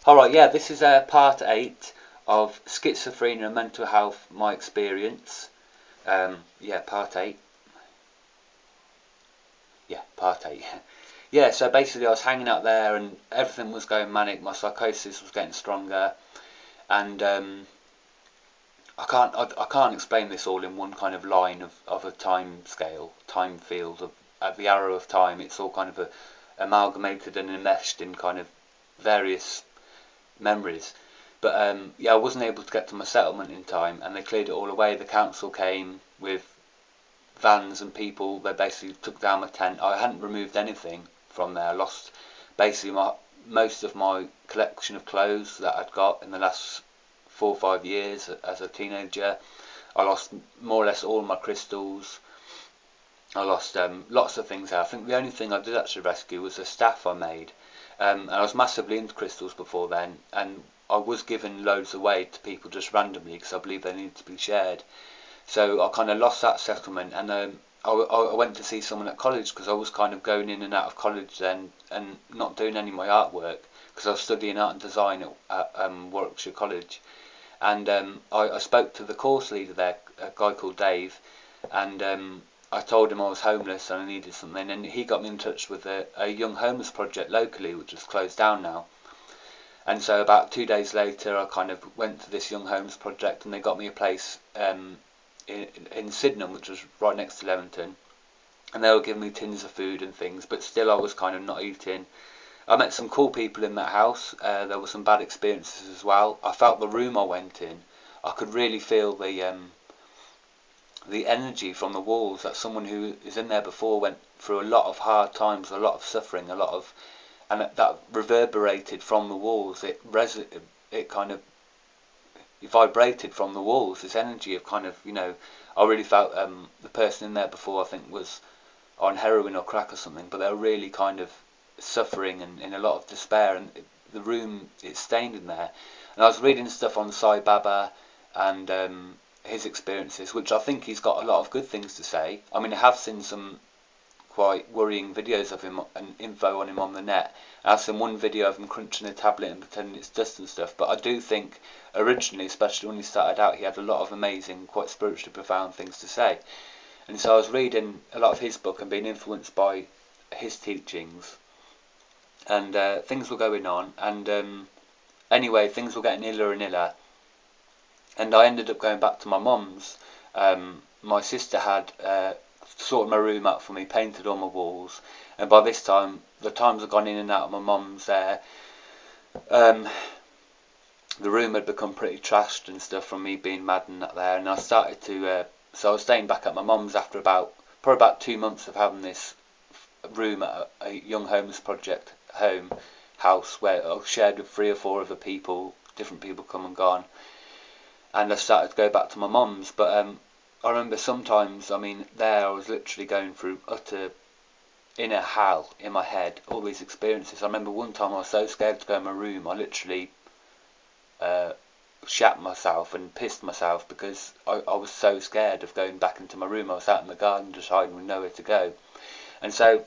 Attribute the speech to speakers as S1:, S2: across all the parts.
S1: Alright, yeah, this is part 8 of schizophrenia and mental health, my experience. Yeah, part 8. Yeah, part 8. Yeah, so basically I was hanging out there and everything was going manic, my psychosis was getting stronger, and I can't explain this all in one kind of line of a time scale, time field, of at the arrow of time. It's all kind of amalgamated and enmeshed in kind of various memories. But yeah, I wasn't able to get to my settlement in time, and they cleared it all away. The council came with vans and people. They basically took down my tent. I hadn't removed anything from there. I lost basically most of my collection of clothes that I'd got in the last 4 or 5 years as a teenager. I lost more or less all my crystals. I lost lots of things there. I think the only thing I did actually rescue was a staff I made. And I was massively into crystals before then, and I was giving loads away to people just randomly because I believe they needed to be shared. So I kind of lost that settlement, and I went to see someone at college because I was kind of going in and out of college then and not doing any of my artwork because I was studying art and design at Warwickshire College. And I spoke to the course leader there, a guy called Dave, and I told him I was homeless and I needed something, and he got me in touch with a young homeless project locally, which is closed down now. And so about 2 days later, I kind of went to this young homeless project, and they got me a place in Sydenham, which was right next to Leamington, and they were giving me tins of food and things, but still I was kind of not eating. I met some cool people in that house. There were some bad experiences as well. I felt the room I went in. I could really feel the energy from the walls, that someone who is in there before went through a lot of hard times, a lot of suffering, and that reverberated from the walls. It kind of it vibrated from the walls. This energy of kind of, I really felt the person in there before, I think, was on heroin or crack or something, but they were really kind of suffering and in a lot of despair, and the room, it's stained in there. And I was reading stuff on Sai Baba and his experiences, which I think he's got a lot of good things to say. I mean, I have seen some quite worrying videos of him and info on him on the net. I've seen one video of him crunching a tablet and pretending it's dust and stuff, but I do think originally, especially when he started out, he had a lot of amazing, quite spiritually profound things to say. And so I was reading a lot of his book and being influenced by his teachings, and things were going on, and anyway, things were getting iller and iller, and I ended up going back to my mum's. My sister had sorted my room out for me, painted all my walls, and by this time, the times I'd gone in and out of my mum's there, um, the room had become pretty trashed and stuff from me being mad and that there, and I started to, so I was staying back at my mum's after probably about 2 months of having this room at a young homeless project house where I shared with 3 or 4 other people, different people come and gone, and I started to go back to my mum's. But I remember sometimes, I mean, there I was literally going through utter inner hell in my head, all these experiences. I remember one time I was so scared to go in my room, I literally shat myself and pissed myself because I was so scared of going back into my room. I was out in the garden just hiding with nowhere to go. And so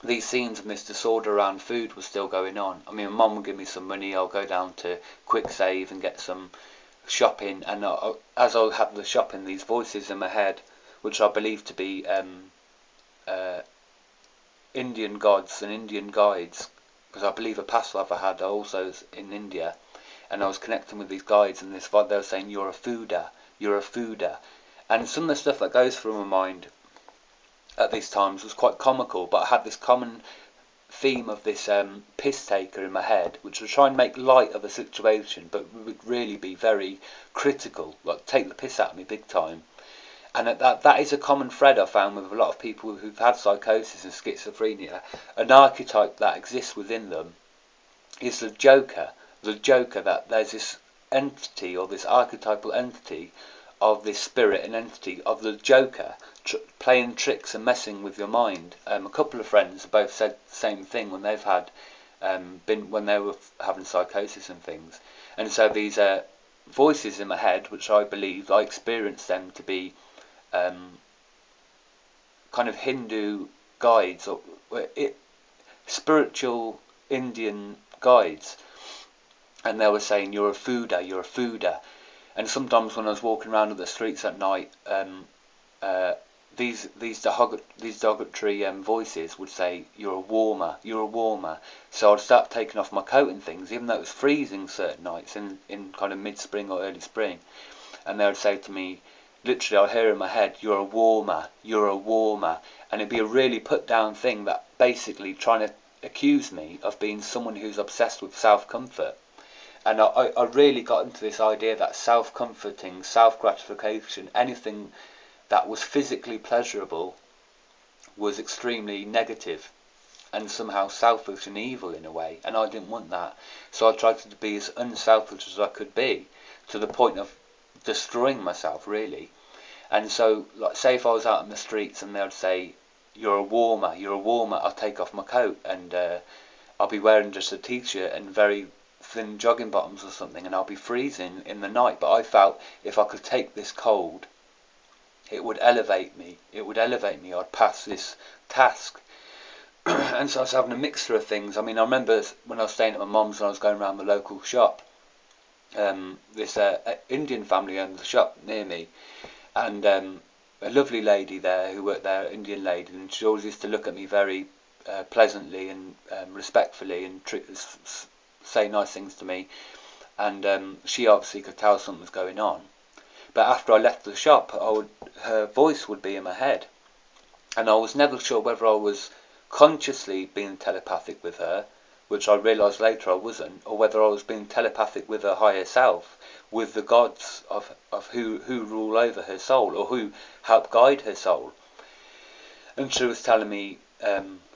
S1: these scenes and this disorder around food was still going on. I mean, my mum would give me some money, I'll go down to Quick Save and get some shopping, and as I had the shopping, these voices in my head, which I believe to be Indian gods and Indian guides, because I believe a past life I had also in India, and I was connecting with these guides, and this they were saying, you're a fooder, you're a fooder. And some of the stuff that goes through my mind at these times was quite comical, but I had this common theme of this piss taker in my head, which would try and make light of a situation, but would really be very critical, like take the piss out of me big time. And that is a common thread I found with a lot of people who've had psychosis and schizophrenia. An archetype that exists within them is the Joker. The Joker, that there's this entity, or this archetypal entity of this spirit and entity of the Joker playing tricks and messing with your mind. A couple of friends both said the same thing when they've had when they were having psychosis and things. And so these voices in my head, which I believe I experienced them to be kind of Hindu guides, or spiritual Indian guides, and they were saying, you're a fooder, you're a fooder. And sometimes when I was walking around the streets at night, these derogatory voices would say, you're a warmer, you're a warmer. So I'd start taking off my coat and things, even though it was freezing certain nights in kind of mid-spring or early spring. And they would say to me, literally I'd hear in my head, you're a warmer, you're a warmer. And it'd be a really put down thing, that basically trying to accuse me of being someone who's obsessed with self-comfort. And I really got into this idea that self-comforting, self-gratification, anything that was physically pleasurable was extremely negative and somehow selfish and evil in a way, and I didn't want that. So I tried to be as unselfish as I could be, to the point of destroying myself, really. And so, like, say if I was out in the streets and they would say, you're a warmer, you're a warmer, I'll take off my coat, and I'll be wearing just a t-shirt and very thin jogging bottoms or something, and I'll be freezing in the night. But I felt if I could take this cold, it would elevate me. It would elevate me. I'd pass this task. And so I was having a mixture of things. I mean, I remember when I was staying at my mum's and I was going around the local shop, this Indian family owned the shop near me, and a lovely lady there who worked there, Indian lady, and she always used to look at me very pleasantly and respectfully, and say nice things to me. And she obviously could tell something was going on. But after I left the shop, her voice would be in my head, and I was never sure whether I was consciously being telepathic with her, which I realised later I wasn't, or whether I was being telepathic with her higher self, with the gods of who rule over her soul, or who help guide her soul. And she was telling me,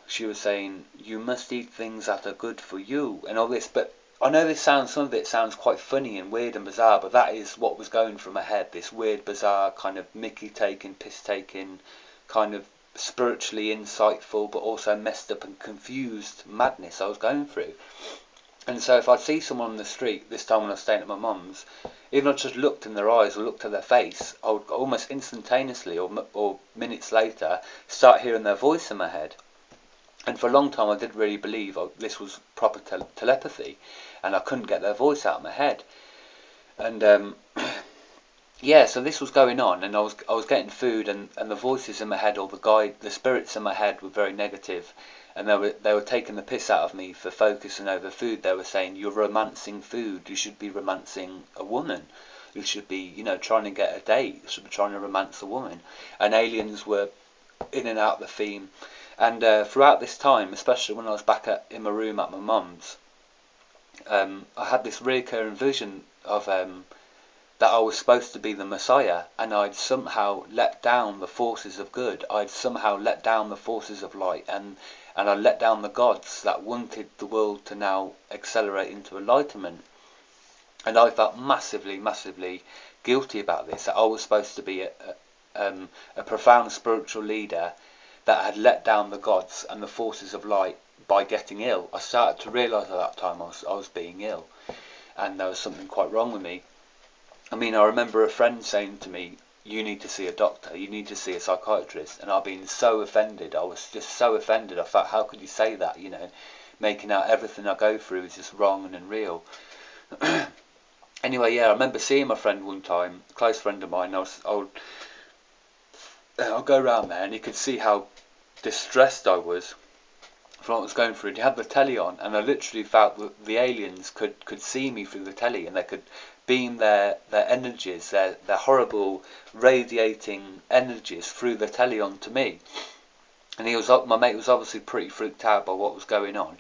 S1: she was saying, you must eat things that are good for you, and all this. But I know some of it sounds quite funny and weird and bizarre, but that is what was going through my head, this weird, bizarre, kind of mickey taking, piss taking, kind of spiritually insightful, but also messed up and confused madness I was going through. And so if I'd see someone on the street, this time when I was staying at my mum's, even if I just looked in their eyes or looked at their face, I would almost instantaneously or minutes later start hearing their voice in my head. And for a long time I didn't really believe this was proper telepathy, and I couldn't get their voice out of my head. And yeah, so this was going on, and I was getting food, and the voices in my head, or the spirits in my head, were very negative, and they were taking the piss out of me for focusing over food. They were saying, you're romancing food, you should be romancing a woman, you should be, trying to get a date, you should be trying to romance a woman. And aliens were in and out of the theme. And throughout this time, especially when I was back in my room at my mum's, I had this recurring vision of that I was supposed to be the Messiah, and I'd somehow let down the forces of good. I'd somehow let down the forces of light, and I let down the gods that wanted the world to now accelerate into enlightenment. And I felt massively, massively guilty about this, that I was supposed to be a profound spiritual leader that had let down the gods and the forces of light by getting ill. I started to realise at that time I was being ill, and there was something quite wrong with me. I mean, I remember a friend saying to me, you need to see a doctor, you need to see a psychiatrist, and I've been so offended. I was just so offended. I thought, how could you say that, making out everything I go through is just wrong and unreal. Anyway, yeah, I remember seeing my friend one time, a close friend of mine. I'll go around there, and you could see how distressed I was from what I was going through. And he had the telly on, and I literally felt that the aliens could see me through the telly, and they could beam their energies, their horrible radiating energies through the telly onto me. And my mate was obviously pretty freaked out by what was going on.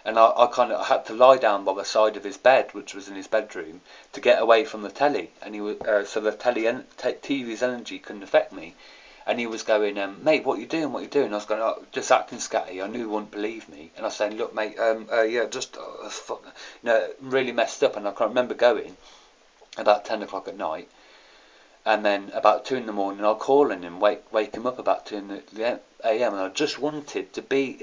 S1: And I had to lie down by the side of his bed, which was in his bedroom, to get away from the telly. And he was so the TV's energy couldn't affect me. And he was going, mate, what you doing? What you doing? I was going, just acting scatty. I knew he wouldn't believe me. And I was saying, look, mate, yeah, just really messed up. And I can't remember going about 10 o'clock at night, and then about 2 in the morning I'll call him and wake him up about 2 in the a.m. and I just wanted to be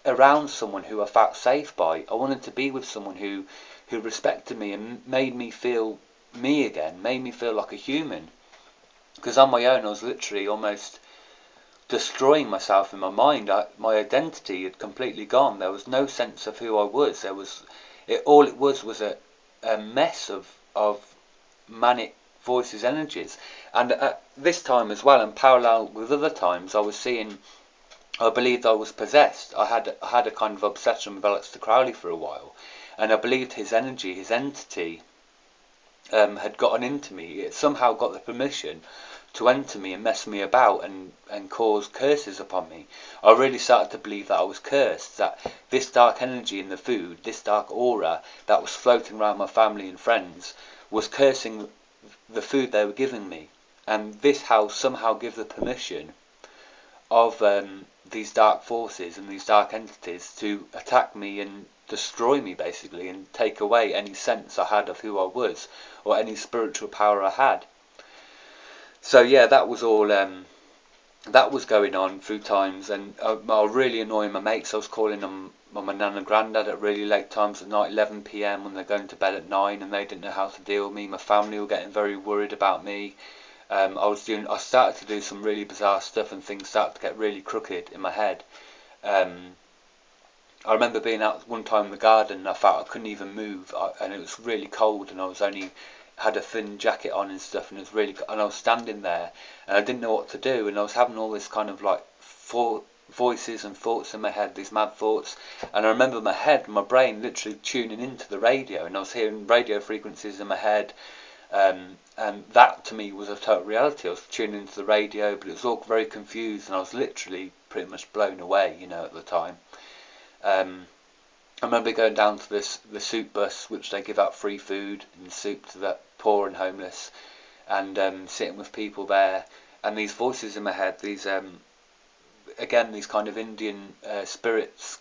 S1: around someone who I felt safe by. I wanted to be with someone who respected me and made me feel me again, made me feel like a human. Because on my own I was literally almost destroying myself in my mind. My identity had completely gone. There was no sense of who I was. All it was a mess of manic voices, energies. And at this time as well, and parallel with other times, I believed I was possessed. I had a kind of obsession with Aleister Crowley for a while, and I believed his energy, his entity, had gotten into me. It somehow got the permission to enter me and mess me about and cause curses upon me. I really started to believe that I was cursed, that this dark energy in the food, this dark aura that was floating around my family and friends, was cursing the food they were giving me. And this house somehow gave the permission of these dark forces and these dark entities to attack me and destroy me, basically, and take away any sense I had of who I was or any spiritual power I had. So yeah, that was all. That was going on through times, and I was really annoying my mates. I was calling them my nan and granddad at really late times at night, 11 p.m. when they're going to bed at 9, and they didn't know how to deal with me. My family were getting very worried about me. I started to do some really bizarre stuff, and things started to get really crooked in my head. I remember being out one time in the garden, and I felt I couldn't even move, and it was really cold, and I was only had a thin jacket on and stuff, and it was really, and I was standing there, and I didn't know what to do, and I was having all this kind of like voices and thoughts in my head, these mad thoughts, and I remember my brain literally tuning into the radio, and I was hearing radio frequencies in my head, and that to me was a total reality. I was tuning into the radio, but it was all very confused, and I was literally pretty much blown away, at the time. I remember going down to the soup bus, which they give out free food and soup to the poor and homeless, and sitting with people there, and these voices in my head, these again these kind of Indian spirits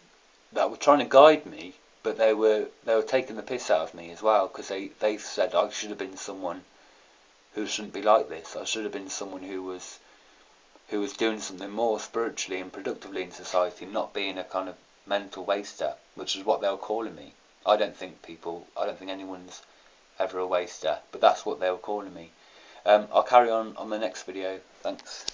S1: that were trying to guide me, but they were taking the piss out of me as well, because they said I should have been someone who shouldn't be like this. I should have been someone who was doing something more spiritually and productively in society, not being a kind of mental waster, which is what they were calling me. I don't think anyone's ever a waster, but that's what they were calling me. I'll carry on the next video. Thanks.